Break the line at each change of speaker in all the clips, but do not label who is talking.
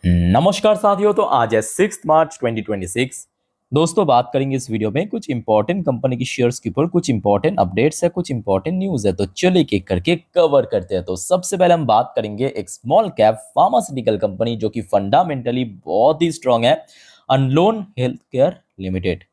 नमस्कार साथियों। तो आज है 6 मार्च 2026। दोस्तों, बात करेंगे इस वीडियो में कुछ इंपॉर्टेंट कंपनी की शेयर्स के ऊपर। कुछ इंपॉर्टेंट अपडेट्स है, कुछ इंपॉर्टेंट न्यूज है, तो चलिए एक एक करके कवर करते हैं। तो सबसे पहले हम बात करेंगे एक स्मॉल कैप फार्मास्यूटिकल कंपनी जो कि फंडामेंटली बहुत ही स्ट्रांग है, अनलोन हेल्थ केयर लिमिटेड।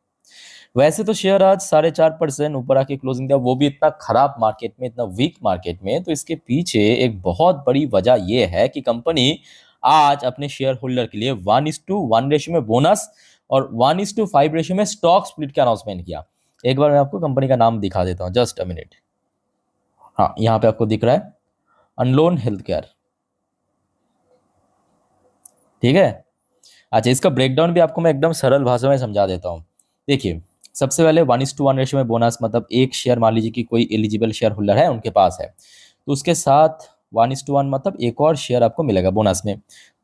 वैसे तो शेयर आज 4.5% ऊपर आके क्लोजिंग दिया, वो भी इतना खराब मार्केट में, इतना वीक मार्केट में। तो इसके पीछे एक बहुत बड़ी वजह यह है कि कंपनी आज अपने शेयर होल्डर के लिए 1:1 रेशियो में बोनस और 1:5 रेशियो में स्टॉक स्प्लिट का अनाउंसमेंट किया। एक बार मैं आपको कंपनी का नाम दिखा देता हूँ, जस्ट अ मिनट। हाँ, यहाँ पे आपको दिख रहा है अनलोन हेल्थ केयर, ठीक है। अच्छा, इसका ब्रेकडाउन भी आपको मैं एकदम सरल भाषा में समझा देता हूँ। देखिए, सबसे पहले 1:1 रेशियो में बोनस, मतलब एक शेयर, मान लीजिए कि कोई एलिजिबल शेयर होल्डर है, उनके पास है, तो उसके साथ 1:1 मतलब एक और शेयर आपको मिलेगा बोनस में,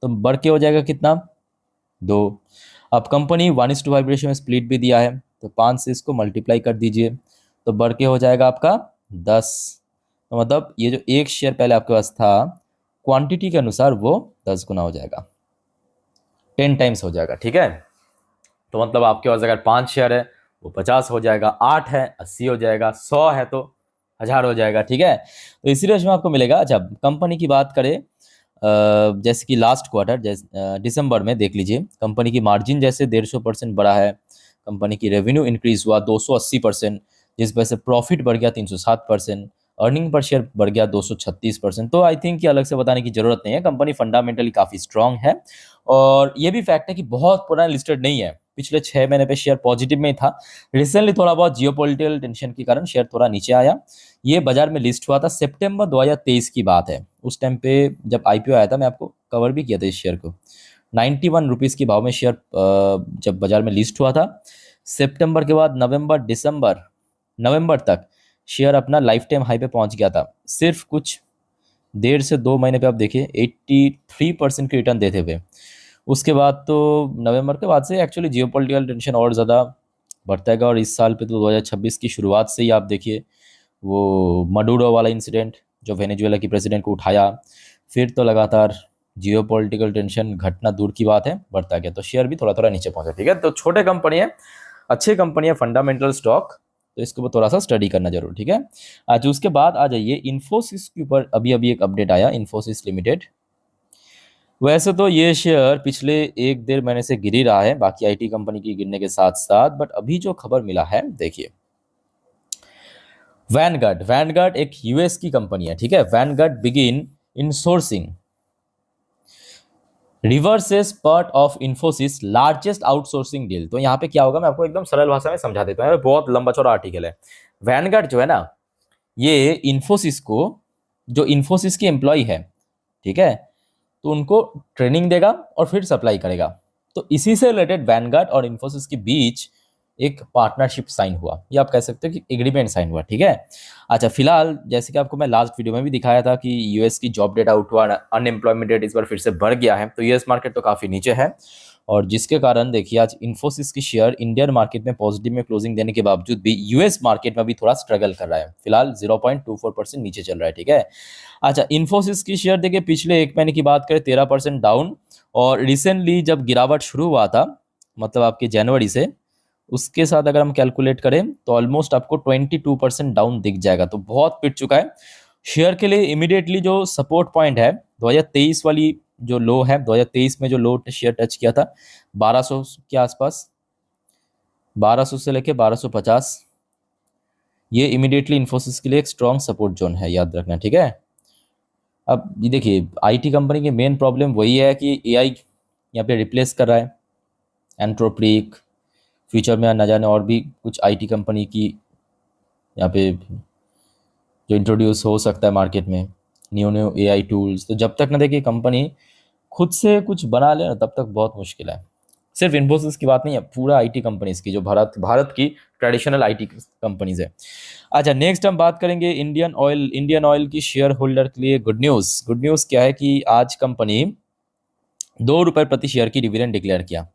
तो बढ़ के हो जाएगा कितना, 2। अब कंपनी 1:5 रेशियो में स्प्लिट भी दिया है, तो 5 से इसको मल्टीप्लाई कर दीजिए, तो बढ़ के हो जाएगा आपका 10। तो मतलब ये जो एक शेयर पहले आपके पास था, क्वांटिटी के अनुसार वो 10 गुना हो जाएगा, 10 टाइम्स हो जाएगा, ठीक है। तो मतलब आपके पास अगर 5 शेयर है वो 50 हो जाएगा, 8 है 80 हो जाएगा, 100 है तो 1000 हो जाएगा, ठीक है। तो इसी रेंज में आपको मिलेगा। अच्छा, कंपनी की बात करें, जैसे कि लास्ट क्वार्टर, जैसे दिसंबर में देख लीजिए, कंपनी की मार्जिन जैसे 150% बढ़ा है, कंपनी की रेवेन्यू इंक्रीज हुआ 280%, जिस वजह से प्रॉफिट बढ़ गया 307%, अर्निंग पर शेयर बढ़ गया 236%। तो आई थिंक कि अलग से बताने की जरूरत नहीं है, कंपनी फंडामेंटली काफ़ी स्ट्रांग है। और ये भी फैक्ट है कि बहुत पुराना लिस्टेड नहीं है, पिछले 6 महीने पे शेयर पॉजिटिव में ही था। रिसेंटली थोड़ा बहुत जियोपॉलिटिकल टेंशन के कारण शेयर थोड़ा नीचे आया। ये बाजार में लिस्ट हुआ था सितंबर 2023 की बात है। उस टाइम पे जब आईपीओ आया था, मैं आपको कवर भी किया था इस शेयर को। 91 रुपीज़ के भाव में शेयर जब बाजार में लिस्ट हुआ था। सितंबर के बाद नवंबर तक शेयर अपना लाइफ टाइम हाई पे पहुंच गया था। सिर्फ कुछ 1.5 से 2 महीने पे आप देखिए 83% की रिटर्न देते हुए। उसके बाद तो नवंबर के बाद से एक्चुअली जियोपॉलिटिकल टेंशन और ज़्यादा बढ़ता है। और इस साल पे तो 2026 की शुरुआत से ही आप देखिए, वो मडूरो वाला इंसिडेंट जो वेनेजुएला की प्रेसिडेंट को उठाया, फिर तो लगातार जियोपॉलिटिकल टेंशन घटना दूर की बात है, बढ़ता गया, तो शेयर भी थोड़ा थोड़ा नीचे पहुंचा, ठीक है। तो छोटे कंपनी है, अच्छी कंपनी है, फंडामेंटल स्टॉक, तो इसके ऊपर थोड़ा सा स्टडी करना जरूर, ठीक है। आज उसके बाद आ जाइए इन्फोसिस के ऊपर। अभी अभी एक अपडेट आया इन्फोसिस लिमिटेड। वैसे तो ये शेयर पिछले 1 डेढ़ महीने से गिर ही रहा है, बाकी आईटी कंपनी की गिरने के साथ साथ, बट अभी जो खबर मिला है, देखिए, वैनगार्ड एक यूएस की कंपनी है, ठीक है। Vanguard begin insourcing reverses part of Infosys largest outsourcing deal. तो यहाँ पे क्या होगा, मैं आपको एकदम सरल भाषा में समझा देता हूँ, बहुत लंबा चौड़ा आर्टिकल है। वैनगार्ड जो है ना, ये इन्फोसिस को, जो इन्फोसिस की एम्प्लॉय है, ठीक है, तो उनको ट्रेनिंग देगा और फिर सप्लाई करेगा। तो इसी से रिलेटेड वैनगार्ड और इन्फोसिस के बीच एक पार्टनरशिप साइन हुआ, या आप कह सकते हो कि एग्रीमेंट साइन हुआ, ठीक है। अच्छा, फिलहाल जैसे कि आपको मैं लास्ट वीडियो में भी दिखाया था कि यूएस की जॉब डेटा आउट हुआ, अनएम्प्लॉयमेंट रेट इस बार फिर से बढ़ गया है, तो यूएस मार्केट तो काफ़ी नीचे है, और जिसके कारण देखिए आज इन्फोसिस की शेयर इंडियन मार्केट में पॉजिटिव में क्लोजिंग देने के बावजूद भी यूएस मार्केट में भी थोड़ा स्ट्रगल कर रहा है, फिलहाल 0.24% नीचे चल रहा है, ठीक है। अच्छा, इन्फोसिस की शेयर देखिए पिछले 1 महीने की बात करें 13% डाउन, और रिसेंटली जब गिरावट शुरू हुआ था, मतलब आपके जनवरी से, उसके साथ अगर हम कैलकुलेट करें तो ऑलमोस्ट आपको 22% डाउन दिख जाएगा, तो बहुत पिट चुका है। शेयर के लिए इमीडिएटली जो सपोर्ट पॉइंट है 2023 वाली जो लो है, 2023 में जो लो शेयर टच किया था 1200 के आसपास, 1200 से लेके 1250, ये इमीडिएटली इन्फोसिस के लिए एक स्ट्रॉन्ग सपोर्ट जोन है, याद रखना, ठीक है। अब ये देखिए, आईटी कंपनी की मेन प्रॉब्लम वही है कि एआई यहाँ पे रिप्लेस कर रहा है एंट्रोपिक, फ्यूचर में न जाने और भी कुछ आईटी कंपनी की यहाँ पे जो इंट्रोड्यूस हो सकता है मार्केट में, न्यू न्यू एआई टूल्स। तो जब तक ना देखिए कंपनी खुद से कुछ बना ले ना, तब तक बहुत मुश्किल है। सिर्फ इन्फोसिस की बात नहीं है, पूरा आईटी कंपनीज की, जो भारत की ट्रेडिशनल आईटी कंपनीज है। अच्छा, नेक्स्ट हम बात करेंगे इंडियन ऑयल की शेयर होल्डर के लिए गुड न्यूज़ क्या है कि आज कंपनी 2 रुपये प्रति शेयर की डिविडेंड डिक्लेयर किया।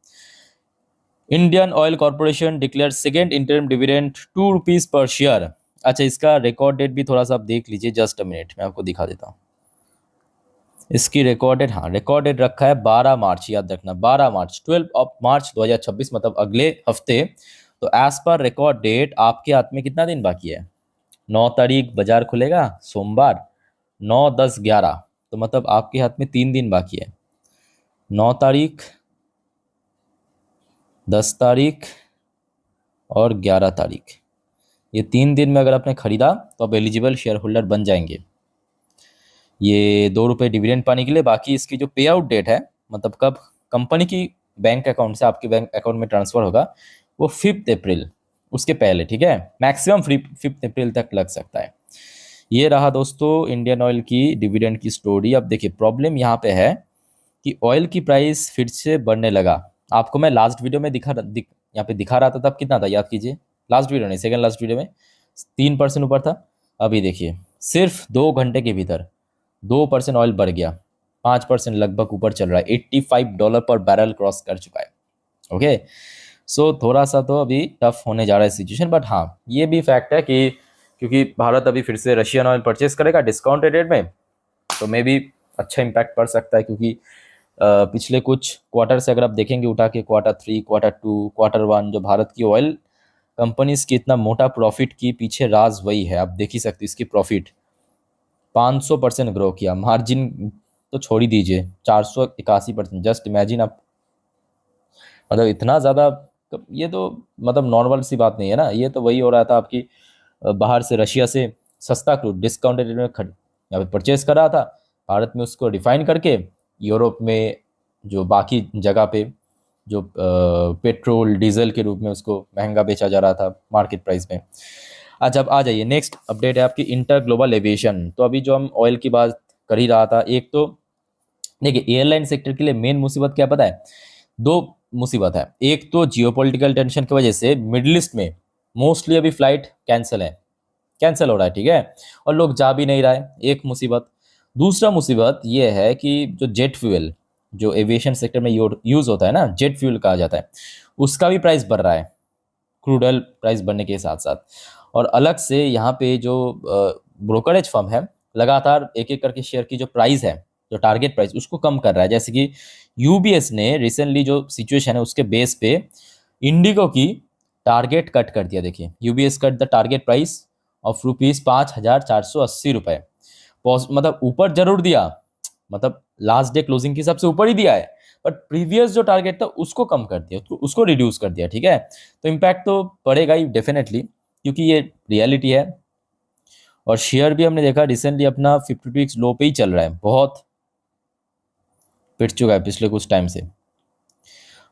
Indian oil corporation declare second interim dividend 2 rupees per share. अच्छा, इसका रिकॉर्ड डेट भी थोड़ा सा आप देख लीजिए, जस्ट अ मिनट मैं आपको दिखा देता हूँ। इसकी रिकॉर्डेड, हाँ रिकॉर्डेड रखा है 12 मार्च, याद रखना 12 मार्च, 12 ऑफ मार्च 2026, मतलब अगले हफ्ते। तो एज पर रिकॉर्ड डेट आपके हाथ में कितना दिन बाकी है? 9 तारीख बाजार खुलेगा सोमवार, 9, 10, 11, तो मतलब आपके हाथ में 3 दिन बाकी है। 9 तारीख, 10 तारीख और 11 तारीख, ये 3 दिन में अगर आपने खरीदा तो आप एलिजिबल शेयर होल्डर बन जाएंगे ये 2 रुपये डिविडेंड पाने के लिए। बाकी इसकी जो पे आउट डेट है, मतलब कब कंपनी की बैंक अकाउंट से आपके बैंक अकाउंट में ट्रांसफर होगा, वो 5 अप्रैल, उसके पहले, ठीक है। मैक्सिमम 5 अप्रैल तक लग सकता है। ये रहा दोस्तों इंडियन ऑयल की डिविडेंड की स्टोरी। अब देखिए प्रॉब्लम यहाँ पे है कि ऑयल की प्राइस फिर से बढ़ने लगा। आपको मैं लास्ट वीडियो में यहाँ पे दिखा रहा था, तब कितना था याद कीजिए? लास्ट वीडियो नहीं, सेकंड लास्ट वीडियो में 3% ऊपर था। अभी देखिए सिर्फ 2 घंटे के भीतर 2% ऑयल बढ़ गया, 5% लगभग ऊपर चल रहा है, $85 पर बैरल क्रॉस कर चुका है। ओके, सो थोड़ा सा तो अभी टफ होने जा रहा है सिचुएशन, बट हाँ ये भी फैक्ट है कि क्योंकि भारत अभी फिर से रशियन ऑयल परचेस करेगा डिस्काउंटेड रेट में, तो मे भी अच्छा इम्पैक्ट पड़ सकता है। क्योंकि पिछले कुछ क्वार्टर से अगर आप देखेंगे उठा के, Q3, Q2, Q1, जो भारत की ऑयल कंपनीज की इतना मोटा प्रॉफिट की पीछे राज वही है। आप देख ही सकते, इसकी प्रॉफिट 500% ग्रो किया, मार्जिन तो छोड़ ही दीजिए 481%। जस्ट इमेजिन आप, मतलब इतना ज़्यादा, ये तो मतलब नॉर्मल सी बात नहीं है ना। ये तो वही हो रहा था आपकी बाहर से रशिया से सस्ता क्रूड डिस्काउंटेड रेट में यहाँ पे परचेस कर रहा था, भारत में उसको रिफाइन करके यूरोप में जो बाकी जगह पे जो पेट्रोल डीजल के रूप में उसको महंगा बेचा जा रहा था मार्केट प्राइस में। अच्छा अब आ जाइए, नेक्स्ट अपडेट है आपकी इंटर ग्लोबल एविएशन। तो अभी जो हम ऑयल की बात कर ही रहा था, एक तो देखिए एयरलाइन सेक्टर के लिए मेन मुसीबत क्या पता है? 2 मुसीबत है। एक तो जियोपॉलिटिकल टेंशन की वजह से मिडिल ईस्ट में मोस्टली अभी फ्लाइट कैंसिल हो रहा है, ठीक है, और लोग जा भी नहीं रहा है, एक मुसीबत। दूसरा मुसीबत ये है कि जो जेट फ्यूल, जो एविएशन सेक्टर में यूज़ होता है ना, जेट फ्यूल कहा जाता है, उसका भी प्राइस बढ़ रहा है क्रूड ऑयल प्राइस बढ़ने के साथ साथ। और अलग से यहाँ पे जो ब्रोकरेज फर्म है लगातार एक एक करके शेयर की जो प्राइस है, जो टारगेट प्राइस, उसको कम कर रहा है। जैसे कि यूबीएस ने रिसेंटली जो सिचुएशन है उसके बेस पे इंडिगो की टारगेट कट कर दिया। देखिए UBS cut the target price of ₹5,480। मतलब ऊपर जरूर दिया, मतलब लास्ट डे क्लोजिंग के हिसाब से ऊपर ही दिया है, बट प्रीवियस जो टारगेट था उसको कम कर दिया, उसको रिड्यूस कर दिया, ठीक है। तो इम्पैक्ट तो पड़ेगा ही डेफिनेटली, क्योंकि ये रियलिटी है। और शेयर भी हमने देखा रिसेंटली अपना 52 वीक्स लो पे ही चल रहा है, बहुत पिट चुका है पिछले कुछ टाइम से।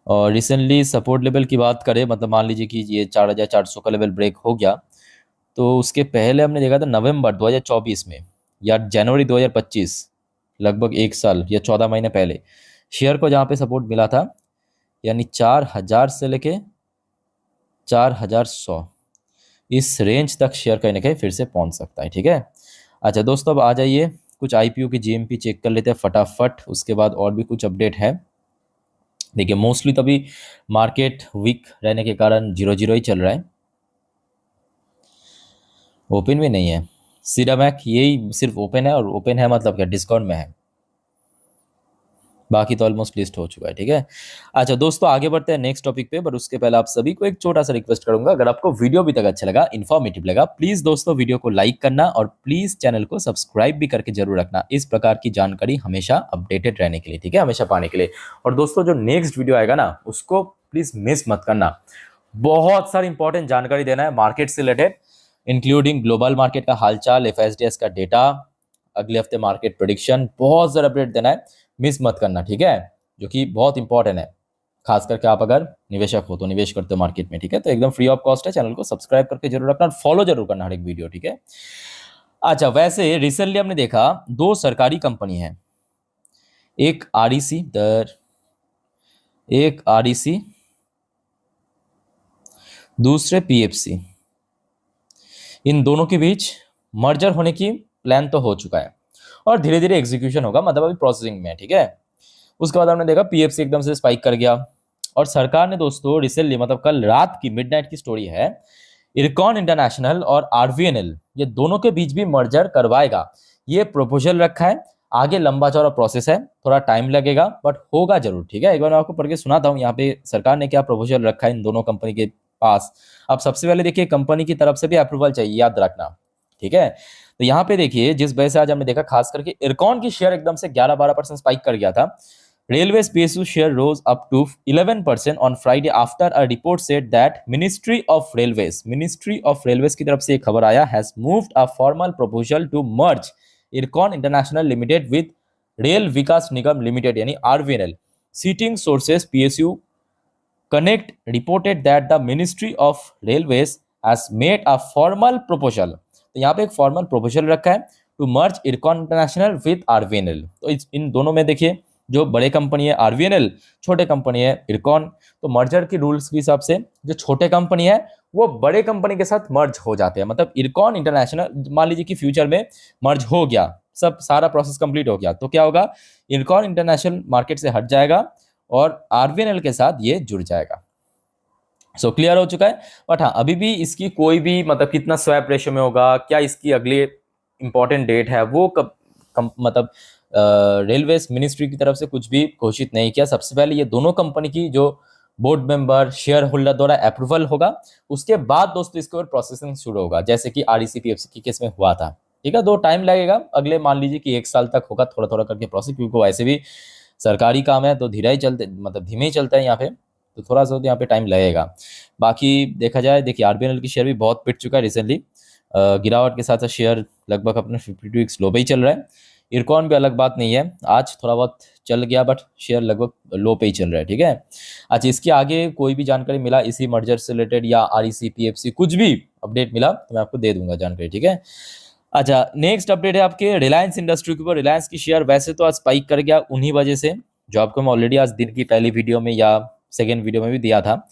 और रिसेंटली सपोर्ट लेवल की बात करें, मतलब मान लीजिए कि ये 4,400 का लेवल ब्रेक हो गया, तो उसके पहले हमने देखा था नवंबर 2024 में या जनवरी 2025, लगभग 1 साल या 14 महीने पहले शेयर को जहाँ पे सपोर्ट मिला था, यानी 4,000 से लेके 4,100, इस रेंज तक शेयर कहीं ना कहीं फिर से पहुंच सकता है, ठीक है। अच्छा दोस्तों अब आ जाइए कुछ आईपीओ की जीएमपी चेक कर लेते हैं फटाफट, उसके बाद और भी कुछ अपडेट है। देखिए मोस्टली तो अभी मार्केट वीक रहने के कारण 0-0 ही चल रहा है, ओपन भी नहीं है। सीडामैक यही सिर्फ ओपन है, और ओपन है मतलब क्या, डिस्काउंट में है, बाकी तो ऑलमोस्ट लिस्ट हो चुका है, ठीक है। अच्छा दोस्तों आगे बढ़ते हैं नेक्स्ट टॉपिक पे, पर उसके पहले आप सभी को एक छोटा सा रिक्वेस्ट करूंगा, अगर आपको वीडियो अभी तक अच्छा लगा, इन्फॉर्मेटिव लगा, प्लीज दोस्तों वीडियो को लाइक करना और प्लीज चैनल को सब्सक्राइब भी करके जरूर रखना, इस प्रकार की जानकारी हमेशा अपडेटेड रहने के लिए, ठीक है, हमेशा पाने के लिए। और दोस्तों जो नेक्स्ट वीडियो आएगा ना, उसको प्लीज मिस मत करना, बहुत सारी इंपॉर्टेंट जानकारी देना है मार्केट से रिलेटेड, इंक्लूडिंग ग्लोबल मार्केट का हालचाल, एफएसडीएस का डेटा, अगले हफ्ते मार्केट प्रेडिक्शन, बहुत सारा अपडेट देना है, मिस मत करना, ठीक है, जो कि बहुत इंपॉर्टेंट है, खास करके आप अगर निवेशक हो तो, निवेश करते हो मार्केट में, ठीक है। तो एकदम फ्री ऑफ कॉस्ट है, चैनल को सब्सक्राइब करके जरूर रखना, फॉलो जरूर करना हर एक वीडियो, ठीक है। अच्छा वैसे रिसेंटली हमने देखा 2 सरकारी कंपनी है, एक आरईसी दूसरे पीएफसी, इन दोनों के बीच मर्जर होने की प्लान तो हो चुका है और धीरे धीरे एग्जीक्यूशन होगा, मतलब अभी प्रोसेसिंग में है, ठीक है। उसके बाद हमने देखा पीएफसी एकदम से स्पाइक कर गया, और सरकार ने दोस्तों रिसेंटली, मतलब कल रात की मिडनाइट की स्टोरी है, इरकॉन इंटरनेशनल और आरवीएनएल, ये दोनों के बीच भी मर्जर करवाएगा, ये प्रपोजल रखा है। आगे लंबा चौड़ा प्रोसेस है, थोड़ा टाइम लगेगा बट होगा जरूर, ठीक है। एक बार मैं आपको पढ़ के सुनाता हूँ यहाँ पे सरकार ने क्या प्रपोजल रखा है इन दोनों कंपनी के पास। अब सबसे पहले देखिए कंपनी की तरफ से भी अप्रूवल चाहिए, याद रखना, ठीक है। तो यहाँ पे देखिए जिस वजह से आज हमने देखा खास करके इरकॉन की शेयर एकदम से 11-12% स्पाइक कर गया था। Railways PSU share rose up to 11% on Friday after a report said that Ministry of Railways की तरफ से एक खबर आया has moved a formal proposal to merge Ircon International Limited with Rail Vikas Nigam Limited यानी RVNL. Citing sources PSU Connect reported that the Ministry of Railways has made a formal proposal. तो यहाँ पे एक formal proposal रखा है to merge IRCON international with RVNL. तो इन दोनों में देखिए जो बड़े कंपनी है आरवीएनएल, छोटे कंपनी है इरकॉन। तो मर्जर की रूल्स के हिसाब से जो छोटे कंपनी है वो बड़े कंपनी के साथ मर्ज हो जाते हैं। मतलब इरकॉन इंटरनेशनल मान लीजिए कि फ्यूचर में मर्ज हो गया, सब सारा प्रोसेस कंप्लीट हो गया, तो क्या होगा, इरकॉन इंटरनेशनल मार्केट से हट जाएगा और आरवीएनएल के साथ ये जुड़ जाएगा। सो क्लियर हो चुका है। बट हाँ अभी भी इसकी कोई भी मतलब कितना स्वैप रेशियो में होगा, क्या इसकी अगली इंपॉर्टेंट डेट है, वो मतलब रेलवेज मिनिस्ट्री की तरफ से कुछ भी घोषित नहीं किया। सबसे पहले ये दोनों कंपनी की जो बोर्ड मेंबर शेयर होल्डर द्वारा अप्रूवल होगा, उसके बाद दोस्तों इसके ऊपर प्रोसेसिंग शुरू होगा, जैसे कि REC PFC के केस में हुआ था, ठीक है। 2 टाइम लगेगा, अगले मान लीजिए कि 1 साल तक होगा, थोड़ा थोड़ा करके प्रोसेस, क्योंकि वैसे भी सरकारी काम है तो धीरे ही चलते, मतलब धीमे ही चलता है यहाँ पे, तो थोड़ा सा यहाँ पे टाइम लगेगा। बाकी देखा जाए, देखिए आरबीएनएल की शेयर भी बहुत पिट चुका है रिसेंटली, गिरावट के साथ साथ शेयर लगभग अपने 52 वीक्स लो पे ही चल रहा है। इरकॉन भी अलग बात नहीं है, आज थोड़ा बहुत चल गया बट शेयर लगभग लो पे ही चल रहा है, ठीक है। अच्छा इसके आगे कोई भी जानकारी मिला इसी मर्जर से रिलेटेड या REC PFC कुछ भी अपडेट मिला तो मैं आपको दे दूंगा जानकारी, ठीक है। अच्छा नेक्स्ट अपडेट है आपके रिलायंस इंडस्ट्री के ऊपर। रिलायंस की शेयर वैसे तो आज स्पाइक कर गया उन्हीं वजह से जो आपको मैं ऑलरेडी आज दिन की पहली वीडियो में या सेकेंड वीडियो में भी दिया था।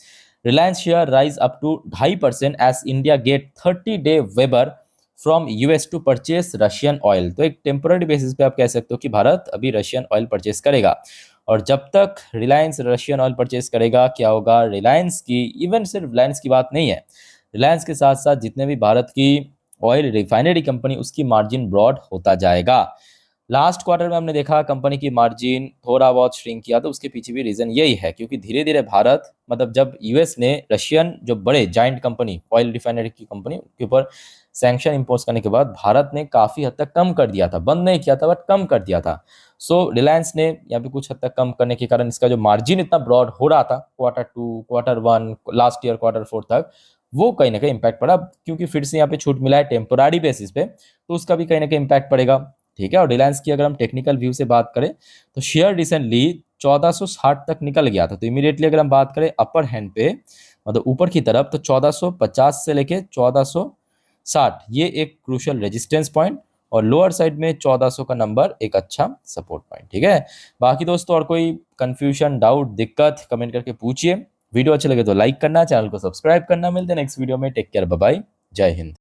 Reliance share rise up to 2.5% as India get 30-day waiver from US to purchase Russian oil. तो एक टेम्पोररी बेसिस पे आप कह सकते हो कि भारत अभी रशियन ऑयल परचेस करेगा, और जब तक रिलायंस रशियन ऑयल परचेस करेगा क्या होगा, रिलायंस की, इवन सिर्फ रिलायंस की बात नहीं है, रिलायंस के साथ साथ जितने भी भारत की ऑयल रिफाइनरी कंपनी उसकी मार्जिन ब्रॉड होता जाएगा। लास्ट क्वार्टर में हमने देखा कंपनी की मार्जिन थोड़ा बहुत श्रिंक किया, तो उसके पीछे भी रीजन यही है क्योंकि धीरे धीरे भारत, मतलब जब US ने रशियन जो बड़े जाइंट कंपनी ऑयल रिफाइनरी की कंपनी के ऊपर सैंक्शन इम्पोज करने के बाद भारत ने काफी हद तक कम कर दिया था, बंद नहीं किया था बट कम कर दिया था। सो रिलायंस ने यहाँ पे कुछ हद तक कम करने के कारण इसका जो मार्जिन इतना ब्रॉड हो रहा था Q2, Q1, last year Q4 तक, वो कहीं ना कहीं इम्पैक्ट पड़ा। क्योंकि फिर से यहाँ पे छूट मिला है टेम्पोरारी बेसिस पे, तो उसका भी कहीं ना कहीं इम्पैक्ट पड़ेगा, ठीक है। और रिलायंस की अगर हम टेक्निकल व्यू से बात करें तो शेयर रिसेंटली 1460 तक निकल गया था, तो इमीडिएटली अगर हम बात करें अपर हैंड पे, मतलब ऊपर की तरफ, तो 1450 से लेके 1460 ये एक क्रूशियल रेजिस्टेंस पॉइंट, और लोअर साइड में 1400 का नंबर एक अच्छा सपोर्ट पॉइंट, ठीक है। बाकी दोस्तों और कोई कंफ्यूजन, डाउट, दिक्कत कमेंट करके पूछिए। वीडियो अच्छे लगे तो लाइक करना, चैनल को सब्सक्राइब करना। मिलते हैं नेक्स्ट वीडियो में, टेक केयर, बाय बाय, जय हिंद।